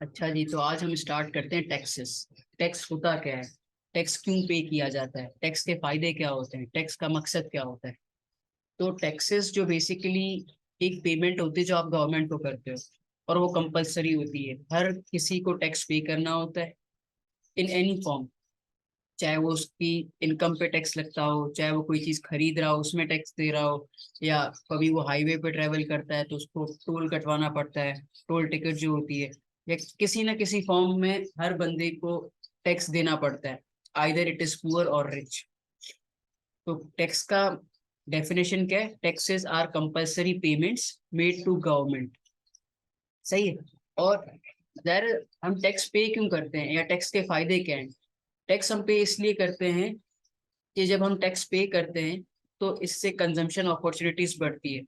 अच्छा जी, तो आज हम स्टार्ट करते हैं टैक्सेस। टैक्स होता क्या है? टैक्स क्यों पे किया जाता है? टैक्स के फायदे क्या होते हैं? टैक्स का मकसद क्या होता है? तो टैक्सेस जो बेसिकली एक पेमेंट होती है जो आप गवर्नमेंट को करते हो, और वो कंपलसरी होती है। हर किसी को टैक्स पे करना होता है इन एनी फॉर्म। चाहे वो उसकी इनकम पे टैक्स लगता हो, चाहे वो कोई चीज खरीद रहा हो उसमें टैक्स दे रहा हो, या कभी वो हाईवे पे ट्रेवल करता है तो उसको टोल कटवाना पड़ता है, टोल टिकट जो होती है, या किसी ना किसी फॉर्म में हर बंदे को टैक्स देना पड़ता है, आइदर इट इज पुअर और रिच। तो टैक्स का डेफिनेशन क्या है? Taxes are compulsory payments made to government. सही है। और यार, हम टैक्स पे क्यों करते हैं या टैक्स के फायदे क्या हैं? टैक्स हम पे इसलिए करते हैं कि जब हम टैक्स पे करते हैं तो इससे कंजम्पशन अपॉर्चुनिटीज बढ़ती है।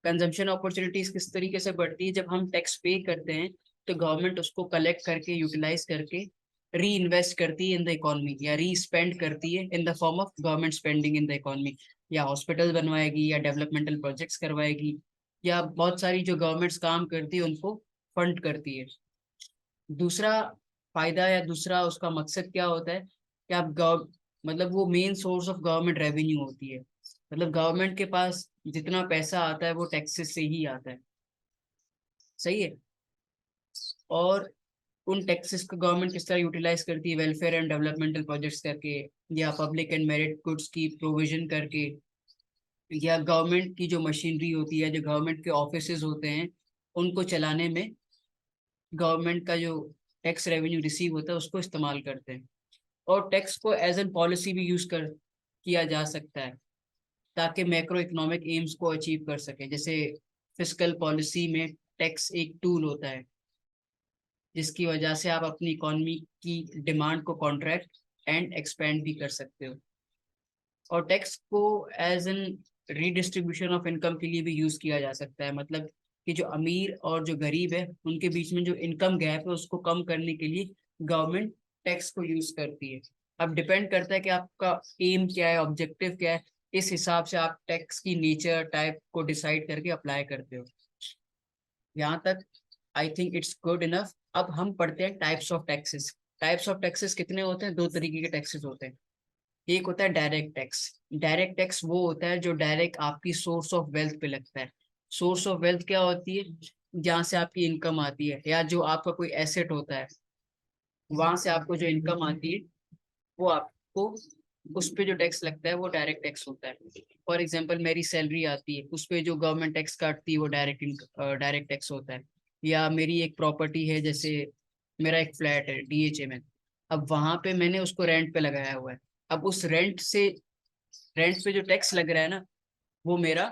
कंजम्पशन अपॉर्चुनिटीज किस तरीके से बढ़ती है? जब हम टैक्स पे करते हैं तो गवर्नमेंट उसको कलेक्ट करके यूटिलाइज करके री इन्वेस्ट करती है इन द इकोनॉमी, या री स्पेंड करती है in the form of government spending in the economy. या हॉस्पिटल बनवाएगी, या डेवलपमेंटल प्रोजेक्ट्स करवाएगी, या बहुत सारी जो गवर्नमेंट्स काम करती है उनको फंड करती है। दूसरा फायदा या दूसरा उसका मकसद क्या होता है कि आप मतलब वो main source of government revenue होती है। मतलब गवर्नमेंट के पास जितना पैसा आता है वो टैक्सेस से ही आता है। सही है। और उन टैक्सेस को गवर्नमेंट किस तरह यूटिलाइज करती है? वेलफेयर एंड डेवलपमेंटल प्रोजेक्ट्स करके, या पब्लिक एंड मेरिट गुड्स की प्रोविजन करके, या गवर्नमेंट की जो मशीनरी होती है, जो गवर्नमेंट के ऑफिसेज होते हैं, उनको चलाने में गवर्नमेंट का जो टैक्स रेवेन्यू रिसीव होता है उसको इस्तेमाल करते हैं। और टैक्स को एज एन पॉलिसी भी यूज कर किया जा सकता है, ताकि मैक्रो इकोनॉमिक एम्स को अचीव कर सके। जैसे फिस्कल पॉलिसी में टैक्स एक टूल होता है जिसकी वजह से आप अपनी इकोनॉमी की डिमांड को कॉन्ट्रैक्ट एंड एक्सपेंड भी कर सकते हो। और टैक्स को as an redistribution of income के लिए भी यूज किया जा सकता है। मतलब कि जो अमीर और जो गरीब है उनके बीच में जो इनकम गैप है उसको कम करने के लिए गवर्नमेंट टैक्स को यूज करती है। अब डिपेंड करता है कि आपका एम क्या है, ऑब्जेक्टिव क्या है। इस हिसाब से आप टैक्स की नेचर टाइप को डिसाइड करके अप्लाई करते हो। यहाँ तक I think it's good enough. अब हम पढ़ते हैं types of taxes. Types of taxes कितने होते हैं? दो तरीके के टैक्सेस होते हैं। एक होता है डायरेक्ट टैक्स। डायरेक्ट टैक्स वो होता है जो डायरेक्ट आपकी सोर्स ऑफ वेल्थ पे लगता है। सोर्स ऑफ वेल्थ क्या होती है? जहाँ से आपकी इनकम आती है, या जो आपका कोई एसेट होता है, वहां से आपको जो इनकम आती है वो आपको, उस पे जो टैक्स लगता है वो डायरेक्ट टैक्स होता है। फॉर एग्जाम्पल, मेरी सैलरी आती है, उस पे जो गवर्नमेंट टैक्स काटती है वो डायरेक्ट टैक्स होता है। या मेरी एक प्रॉपर्टी है, जैसे मेरा एक फ्लैट है डीएचए में, अब वहां पे मैंने उसको रेंट पे लगाया हुआ है। अब उस रेंट पे जो टैक्स लग रहा है ना, वो मेरा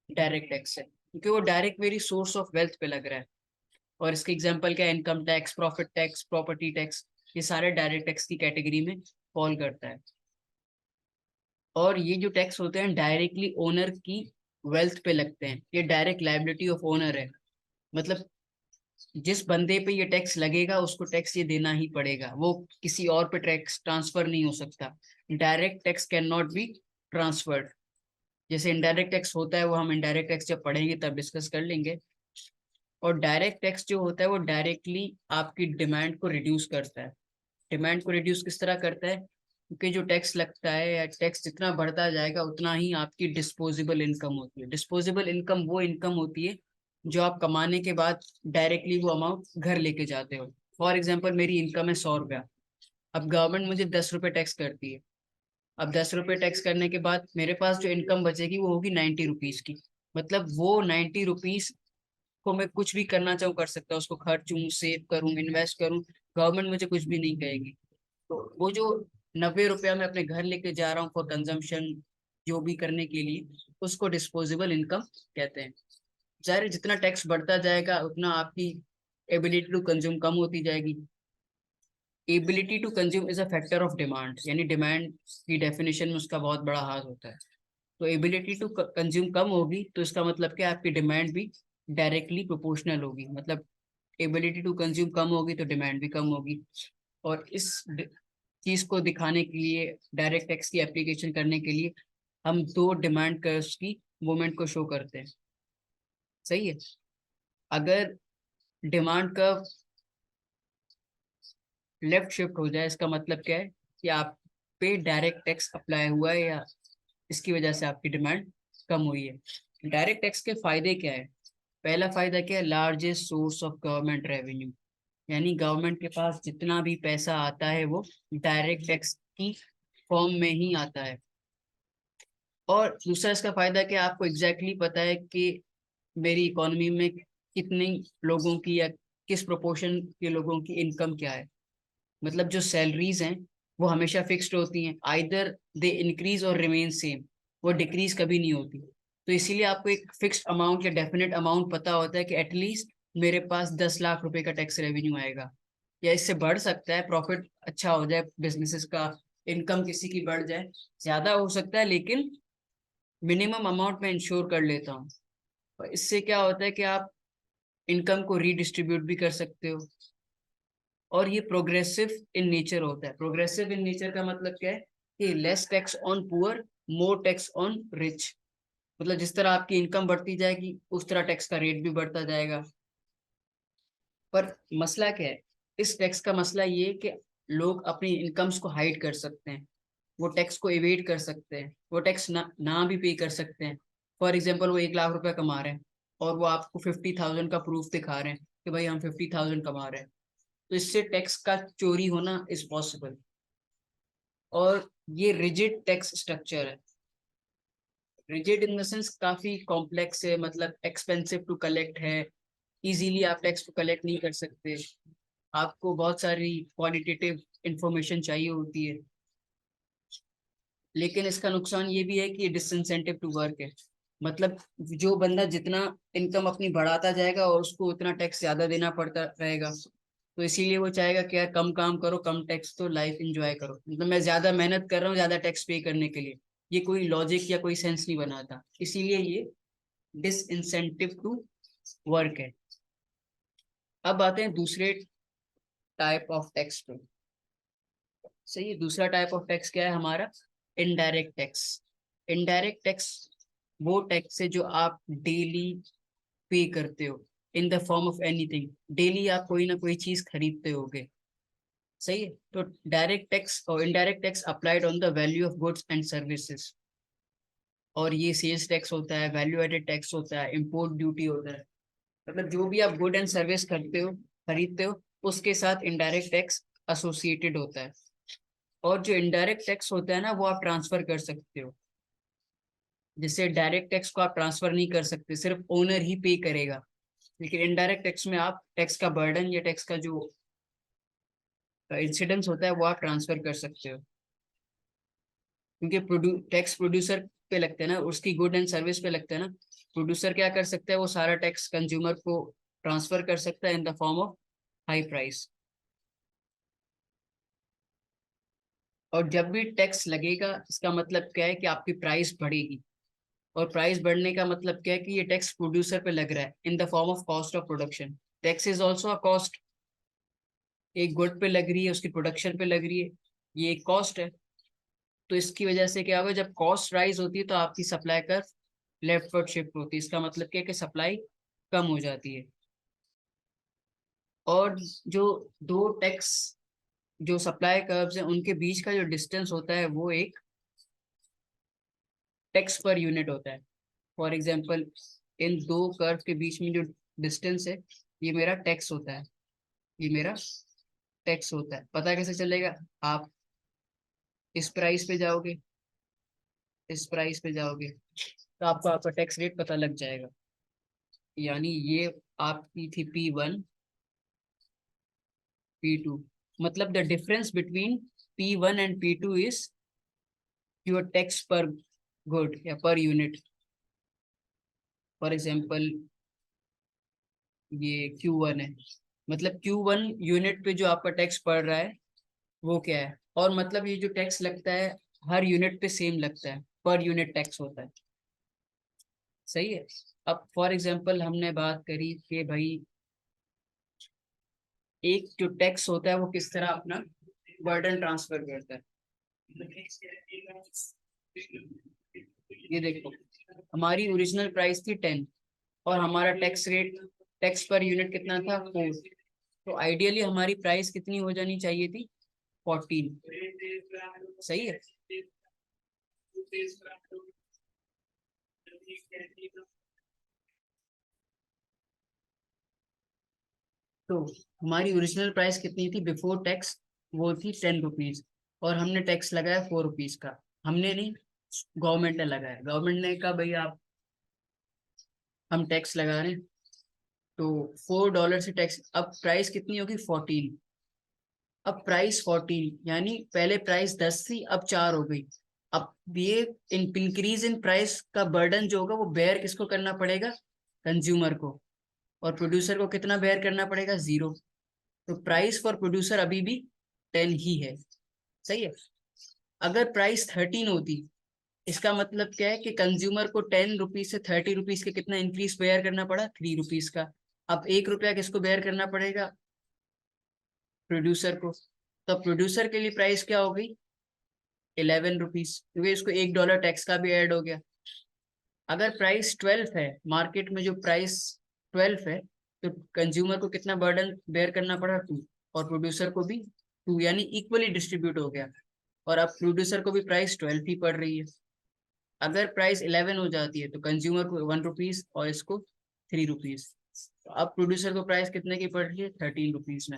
डायरेक्ट टैक्स है, क्योंकि वो डायरेक्ट मेरी सोर्स ऑफ वेल्थ पे लग रहा है। और इसके एग्जांपल क्या? Income tax, profit tax, property tax, ये सारे डायरेक्ट टैक्स की कैटेगरी में फॉल करता है। और ये जो टैक्स होते हैं डायरेक्टली ओनर की वेल्थ पे लगते हैं, ये डायरेक्ट लायबिलिटी ऑफ ओनर है। मतलब जिस बंदे पे ये टैक्स लगेगा उसको टैक्स ये देना ही पड़ेगा, वो किसी और पे टैक्स ट्रांसफर नहीं हो सकता। Direct tax can not be transferred. जैसे इनडायरेक्ट टैक्स होता है, वो हम इनडायरेक्ट टैक्स जब पढ़ेंगे तब डिस्कस कर लेंगे। और डायरेक्ट टैक्स जो होता है वो डायरेक्टली आपकी डिमांड को रिड्यूस करता है। डिमांड को रिड्यूस किस तरह करता है? क्योंकि जो टैक्स लगता है या टैक्स जितना बढ़ता जाएगा उतना ही आपकी डिस्पोजेबल इनकम होती है। डिस्पोजेबल इनकम वो इनकम होती है जो आप कमाने के बाद डायरेक्टली वो अमाउंट घर लेके जाते हो। फॉर एग्जाम्पल, मेरी इनकम है 100 रुपया। अब गवर्नमेंट मुझे 10 रुपये टैक्स करती है। अब 10 रुपये टैक्स करने के बाद मेरे पास जो इनकम बचेगी वो होगी 90 रुपीज की। मतलब वो 90 रुपीज को मैं कुछ भी करना चाहूँ कर सकता हूँ, उसको खर्चूं, सेव करूँ, इन्वेस्ट करूँ, गवर्नमेंट मुझे कुछ भी नहीं कहेगी। तो वो जो 90 रुपया मैं अपने घर लेके जा रहा हूँ फॉर कंजम्पशन, जो भी करने के लिए, उसको डिस्पोजेबल इनकम कहते हैं। जाहिर है, जितना टैक्स बढ़ता जाएगा उतना आपकी एबिलिटी टू कंज्यूम कम होती जाएगी। Ability to consume is a factor of demand, यानी डिमांड की डेफिनेशन में उसका बहुत बड़ा हाथ होता है। तो एबिलिटी टू कंज्यूम कम होगी तो इसका मतलब क्या? आपकी डिमांड भी डायरेक्टली प्रोपोर्शनल होगी। मतलब एबिलिटी टू कंज्यूम कम होगी तो डिमांड भी कम होगी। और इस चीज को दिखाने के लिए, डायरेक्ट टैक्स की एप्लीकेशन करने के लिए, हम दो डिमांड कर्व्स की मूवमेंट को शो करते हैं। सही है। अगर डिमांड कर्व लेफ्ट शिफ्ट हो जाए, इसका मतलब क्या है कि आप पे डायरेक्ट टैक्स अप्लाई हुआ है या इसकी वजह से आपकी डिमांड कम हुई है। डायरेक्ट टैक्स के फायदे क्या है? पहला फायदा क्या है? Largest source of government revenue, यानी गवर्नमेंट के पास जितना भी पैसा आता है वो डायरेक्ट टैक्स की फॉर्म में ही आता है। और दूसरा इसका फायदा क्या है? आपको एग्जैक्टली पता है कि मेरी इकोनॉमी में कितने लोगों की या किस प्रोपोर्शन के लोगों की इनकम क्या है। मतलब जो सैलरीज हैं वो हमेशा फिक्स्ड होती हैं, आइदर दे इंक्रीज और रिमेन सेम, वो डिक्रीज कभी नहीं होती। तो इसीलिए आपको एक फिक्स्ड अमाउंट या डेफिनेट अमाउंट पता होता है कि एटलीस्ट मेरे पास 10 लाख रुपए का टैक्स रेवेन्यू आएगा, या इससे बढ़ सकता है, प्रॉफिट अच्छा हो जाए बिजनेसेस का, इनकम किसी की बढ़ जाए, ज्यादा हो सकता है, लेकिन मिनिमम अमाउंट में इंश्योर कर लेता हूँ। और इससे क्या होता है कि आप इनकम को रीडिस्ट्रीब्यूट भी कर सकते हो। और ये प्रोग्रेसिव इन नेचर होता है। प्रोग्रेसिव इन नेचर का मतलब क्या है कि less tax on poor, more tax on rich. मतलब जिस तरह आपकी इनकम बढ़ती जाएगी उस तरह टैक्स का रेट भी बढ़ता जाएगा। पर मसला क्या है? इस टैक्स का मसला ये है कि लोग अपनी इनकम्स को हाइड कर सकते हैं, वो टैक्स को एवेड कर सकते हैं, वो टैक्स ना भी पे कर सकते हैं। फॉर एग्जाम्पल वो 1 लाख रुपए कमा रहे हैं और वो आपको 50,000 का प्रूफ दिखा रहे हैं कि भाई हम 50,000 कमा रहे हैं, तो इससे टैक्स का चोरी होना इज पॉसिबल। और ये रिजिड टैक्स स्ट्रक्चर है। रिजिड इन द सेंस काफी कॉम्प्लेक्स है, मतलब एक्सपेंसिव टू कलेक्ट है, इजीली आप टैक्स को कलेक्ट नहीं कर सकते, आपको बहुत सारी क्वालिटेटिव इंफॉर्मेशन चाहिए होती है। लेकिन इसका नुकसान ये भी है कि डिसइंसेंटिव टू वर्क है। मतलब जो बंदा जितना इनकम अपनी बढ़ाता जाएगा और उसको उतना टैक्स ज्यादा देना पड़ता रहेगा, तो इसीलिए वो चाहेगा कि यार कम काम करो, कम टैक्स, तो लाइफ एंजॉय करो। मतलब मैं ज्यादा मेहनत कर रहा हूँ ज्यादा टैक्स पे करने के लिए, ये कोई लॉजिक या कोई सेंस नहीं बनाता, इसीलिए ये डिसइंसेंटिव टू वर्क है। अब आते हैं दूसरे टाइप ऑफ टैक्स पे। सही है, दूसरा टाइप ऑफ टैक्स क्या है हमारा? Indirect tax. इनडायरेक्ट टैक्स वो टैक्स है जो आप डेली पे करते हो in the form of anything. Daily आप कोई ना कोई चीज खरीदते होगे। सही है, तो डायरेक्ट टैक्स और indirect tax applied on the value of goods and services. और ये सेल्स टैक्स होता है, वैल्यू एडेड टैक्स होता है, इंपोर्ट ड्यूटी होता है। मतलब जो भी आप गुड एंड सर्विस करते हो, खरीदते हो, उसके साथ इनडायरेक्ट टैक्स एसोसिएटेड होता है। और जो इनडायरेक्ट टैक्स होता है ना वो आप ट्रांसफर कर सकते हो। जिससे डायरेक्ट टैक्स को आप ट्रांसफर नहीं कर सकते, सिर्फ ओनर ही पे करेगा। लेकिन इनडायरेक्ट टैक्स में आप टैक्स का बर्डन या टैक्स का जो इंसिडेंस होता है वो आप ट्रांसफर कर सकते हो। क्योंकि टैक्स प्रोड्यूसर पे लगते हैं ना, उसकी गुड एंड सर्विस पे लगते हैं ना। प्रोड्यूसर क्या कर सकता है? वो सारा टैक्स कंज्यूमर को ट्रांसफर कर सकता है in the form of high price. और जब भी टैक्स लगेगा इसका मतलब क्या है कि आपकी प्राइस बढ़ेगी। और प्राइस बढ़ने का मतलब क्या है कि ये टैक्स प्रोड्यूसर पे लग रहा है in the form of cost of production. Tax is also a cost. एक गुड पे लग रही है, उसकी प्रोडक्शन पे लग रही है, ये एक कॉस्ट है। तो इसकी वजह से क्या होगा? जब कॉस्ट राइज होती है तो आपकी सप्लाई कर्व लेफ्टवर्ड शिफ्ट होती है। इसका मतलब क्या है कि सप्लाई कम हो जाती है। और जो दो टैक्स जो सप्लाई कर्व्स हैं उनके बीच का जो डिस्टेंस होता है वो एक टैक्स पर यूनिट होता है। फॉर एग्जाम्पल, इन दो कर्व के बीच में जो डिस्टेंस है ये मेरा टैक्स होता है, ये मेरा टैक्स होता है। पता कैसे चलेगा? आप इस प्राइस पे जाओगे, इस प्राइस पे जाओगे, तो आपको आपका टैक्स रेट पता लग जाएगा। यानी ये आपकी थी P1, P2। मतलब the difference between P1 and P2 is your tax पर गुड या पर यूनिट। फॉर एग्जाम्पल ये Q1 है, मतलब Q1 यूनिट पे जो आपका टैक्स पड़ रहा है वो क्या है। और मतलब ये जो टैक्स लगता है हर यूनिट पे सेम लगता है, पर यूनिट टैक्स होता है। सही है। अब फॉर एग्जाम्पल हमने बात करी कि भाई एक जो टैक्स होता है वो किस तरह अपना बर्डन ट्रांसफर करता है। ये देखो, हमारी ओरिजिनल प्राइस थी 10 और हमारा tax rate tax per unit कितना था 4। तो आइडियली हमारी प्राइस कितनी हो जानी चाहिए थी 14। सही है। तो हमारी ओरिजिनल प्राइस कितनी थी बिफोर टैक्स, वो थी 10 रुपीज, और हमने टैक्स लगाया 4 रुपीज का। हमने नहीं, गवर्नमेंट ने लगाया। गवर्नमेंट ने कहा भैया आप, हम टैक्स लगा रहे हैं, तो $4 से टैक्स, अब प्राइस कितनी होगी 14। अब प्राइस 14 यानी पहले प्राइस 10 थी, अब 4 हो गई। अब ये इंक्रीज इन प्राइस का बर्डन जो होगा वो बेयर किसको करना पड़ेगा, कंज्यूमर को। और प्रोड्यूसर को कितना बेयर करना पड़ेगा 0। तो प्राइस फॉर प्रोड्यूसर अभी भी 10 ही है। सही है। अगर प्राइस 13 होती, इसका मतलब क्या है कि कंज्यूमर को 10 रुपीज से 30 रुपीज के कितना इंक्रीज बेयर करना पड़ा, 3 रुपीज का। अब 1 रुपया किसको बेयर करना पड़ेगा, प्रोड्यूसर को। तो प्रोड्यूसर के लिए प्राइस क्या हो गई 11 रुपीज, क्योंकि इसको $1 टैक्स का भी ऐड हो गया। अगर प्राइस 12 है, मार्केट में जो प्राइस 12 है, तो कंज्यूमर को कितना बर्डन बेयर करना पड़ा 2, और प्रोड्यूसर को भी 2, यानी इक्वली डिस्ट्रीब्यूट हो गया। और अब प्रोड्यूसर को भी प्राइस 12 ही पड़ रही है। अगर प्राइस 11 हो जाती है तो कंज्यूमर को 1 रुपीज और इसको 3 रुपीज। तो अब प्रोड्यूसर को प्राइस कितने की पड़ रही है 13 रुपीज में।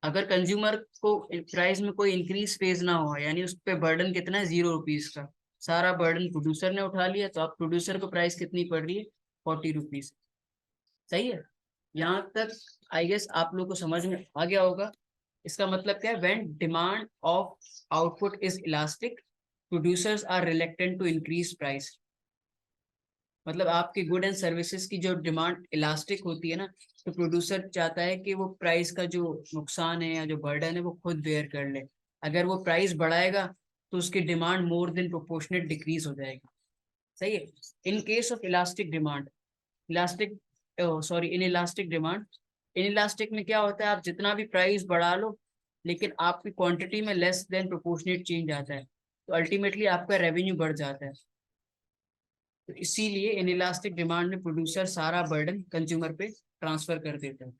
अगर कंज्यूमर को प्राइस में कोई इंक्रीज फेज ना हो, यानी उस पर बर्डन कितना है 0 रुपीज का, सारा बर्डन प्रोड्यूसर ने उठा लिया, तो अब प्रोड्यूसर को प्राइस कितनी पड़ रही है 40 रुपीज। सही है। यहाँ तक आई गेस आप लोग को समझ में आ गया होगा। इसका मतलब क्या है, when demand of output is elastic, producers are reluctant to increase price. मतलब आपकी गुड एंड सर्विसेज की जो डिमांड इलास्टिक होती है ना, तो प्रोड्यूसर चाहता है कि वो प्राइस का जो नुकसान है या जो बर्डन है वो खुद बेयर कर ले। अगर वो प्राइस बढ़ाएगा तो उसकी demand more than proportionate decrease हो जाएगी। सही है। In case of elastic demand, elastic sorry in elastic demand, in elastic में क्या होता है, आप जितना भी प्राइस बढ़ा लो लेकिन आपकी क्वांटिटी में लेस देन प्रोपोर्शनेट चेंज आता है, तो अल्टीमेटली आपका रेवेन्यू बढ़ जाता है। तो इसीलिए इन इलास्टिक डिमांड में प्रोड्यूसर सारा बर्डन कंज्यूमर पे ट्रांसफर कर देता है।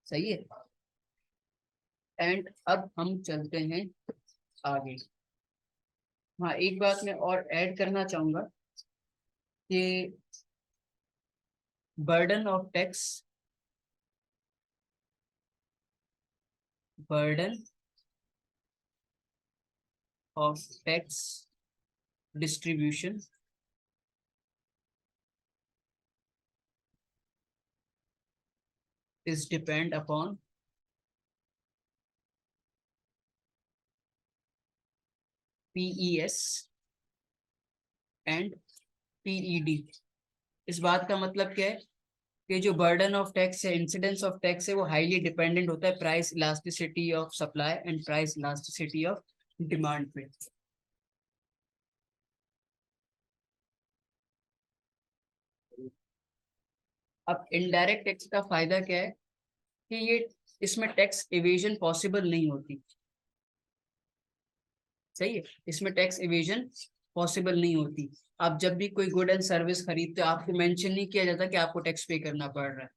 सही है। एंड अब हम चलते हैं आगे। हाँ, एक बात मैं और ऐड करना चाहूंगा कि burden of tax, burden of tax distribution is depend upon PES and PED। इस बात का मतलब क्या है कि जो बर्डन ऑफ टैक्स है, इंसिडेंस ऑफ टैक्स है, वो हाईली डिपेंडेंट होता है price elasticity of supply and price elasticity of demand पे। अब इनडायरेक्ट टैक्स का फायदा क्या है कि ये, इसमें टैक्स इवेजन पॉसिबल नहीं होती। सही है। इसमें टैक्स इवेजन पॉसिबल नहीं होती। आप जब भी कोई गुड एंड सर्विस खरीदते हो, आपको मेंशन नहीं किया जाता कि आपको टैक्स पे करना पड़ रहा है,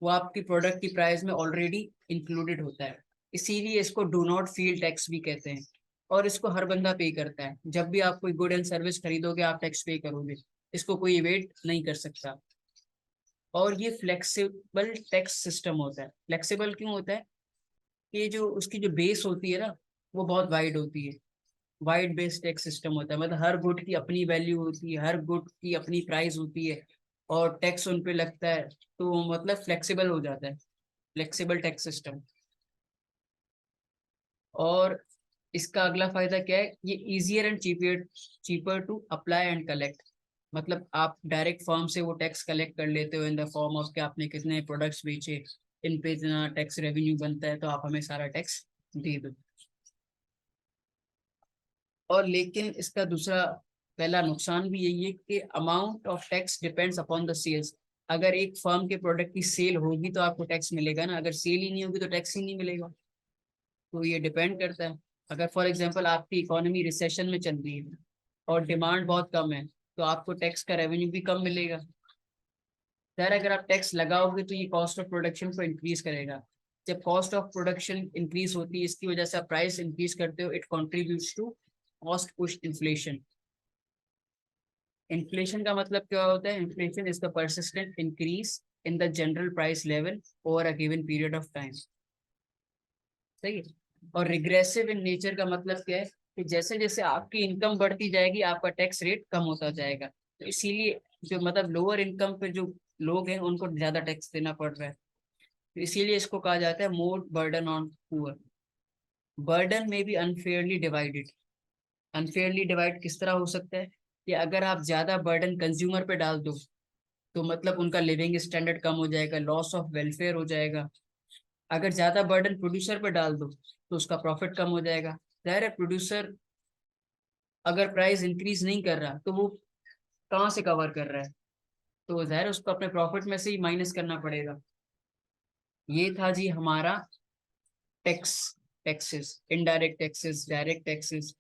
वो आपकी प्रोडक्ट की प्राइस में ऑलरेडी इंक्लूडेड होता है। इसीलिए इसको डू नॉट फील टैक्स भी कहते हैं। और इसको हर बंदा पे करता है, जब भी आप कोई गुड एंड सर्विस खरीदोगे आप टैक्स पे करोगे, इसको कोई इवेट नहीं कर सकता। और ये फ्लेक्सिबल टैक्स सिस्टम होता है। फ्लेक्सिबल क्यों होता है, ये जो उसकी जो बेस होती है ना, वो बहुत वाइड होती है। वाइड बेस्ड टैक्स सिस्टम होता है, मतलब हर गुड की अपनी वैल्यू होती है, हर गुड की अपनी प्राइस होती है, और टैक्स उन पे लगता है, तो मतलब फ्लेक्सिबल हो जाता है, फ्लेक्सिबल टैक्स सिस्टम। और इसका अगला फायदा क्या है, ये easier and cheaper, cheaper to apply and collect. मतलब आप डायरेक्ट फर्म से वो टैक्स कलेक्ट कर लेते हो इन द फॉर्म ऑफ कि आपने कितने प्रोडक्ट्स बेचे, इन पे इतना टैक्स रेवेन्यू बनता है, तो आप हमें सारा टैक्स दे दो। और लेकिन इसका दूसरा पहला नुकसान भी यही है कि amount of tax depends upon the sales. अगर एक फर्म के प्रोडक्ट की सेल होगी तो आपको टैक्स मिलेगा ना, अगर सेल ही नहीं होगी तो टैक्स ही नहीं मिलेगा। तो ये डिपेंड करता है। अगर फॉर एग्जांपल आपकी इकोनॉमी रिसेशन में चल रही है और डिमांड बहुत कम है, तो आपको टैक्स का रेवेन्यू भी कम मिलेगा। यार अगर आप टैक्स लगाओगे तो ये कॉस्ट ऑफ प्रोडक्शन को इंक्रीज करेगा। जब कॉस्ट ऑफ प्रोडक्शन इंक्रीज होती है, इसकी वजह से आप प्राइस इंक्रीज करते हो, it contributes to cost push inflation. Inflation का मतलब क्या होता है? Inflation is the persistent increase in the general price level over a given period of time. सही है। और रिग्रेसिव इन नेचर का मतलब क्या है कि जैसे जैसे आपकी इनकम बढ़ती जाएगी आपका टैक्स रेट कम होता जाएगा। तो इसीलिए जो मतलब लोअर इनकम पे जो लोग हैं उनको ज्यादा टैक्स देना पड़ रहा है। तो इसीलिए इसको कहा जाता है more burden on poor. Burden में be unfairly divided. Unfairly divide किस तरह हो सकता है कि अगर आप ज्यादा बर्डन कंज्यूमर पे डाल दो तो मतलब उनका लिविंग स्टैंडर्ड कम हो जाएगा, लॉस ऑफ वेलफेयर हो जाएगा। अगर ज्यादा बर्डन प्रोड्यूसर पे डाल दो तो उसका प्रॉफिट कम हो जाएगा। जाहिर है प्रोड्यूसर अगर प्राइस इंक्रीज नहीं कर रहा तो वो कहाँ से कवर कर रहा है? तो जाहिर है उसको अपने प्रॉफिट में से ही माइनस करना पड़ेगा। ये था जी हमारा tax, taxes, indirect taxes, direct taxes,